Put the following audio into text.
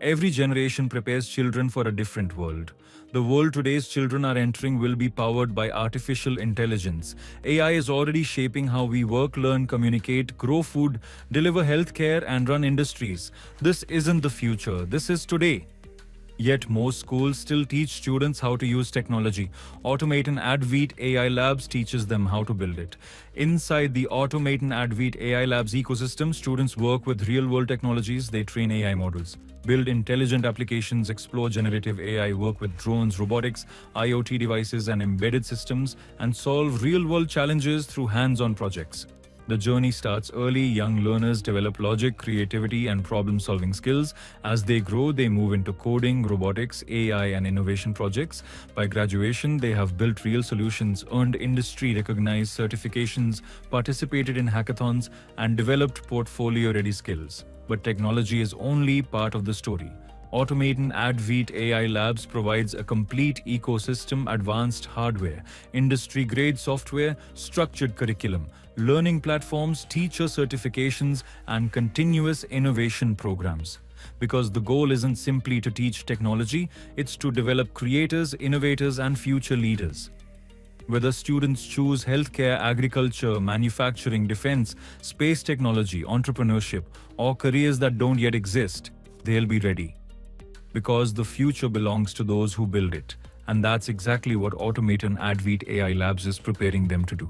Every generation prepares children for a different world. The world today's children are entering will be powered by artificial intelligence. AI is already shaping how we work, learn, communicate, grow food, deliver healthcare, and run industries. This isn't the future, this is today. Yet most schools still teach students how to use technology. Automaton ADVIT AI Labs teaches them how to build it. Inside the Automaton ADVIT AI Labs ecosystem, students work with real-world technologies. They train AI models, build intelligent applications, explore generative AI, work with drones, robotics, IoT devices, and embedded systems, and solve real-world challenges through hands-on projects. The journey starts early. Young learners develop logic, creativity, and problem-solving skills. As they grow, they move into coding, robotics, AI, and innovation projects. By graduation, they have built real solutions, earned industry-recognized certifications, participated in hackathons, and developed portfolio-ready skills. But technology is only part of the story. Automaton ADVIT AI Labs provides a complete ecosystem: advanced hardware, industry-grade software, structured curriculum, learning platforms, teacher certifications, and continuous innovation programs. Because the goal isn't simply to teach technology, it's to develop creators, innovators, and future leaders. Whether students choose healthcare, agriculture, manufacturing, defense, space technology, entrepreneurship, or careers that don't yet exist, they'll be ready. Because the future belongs to those who build it. And that's exactly what Automaton ADVIT AI Labs is preparing them to do.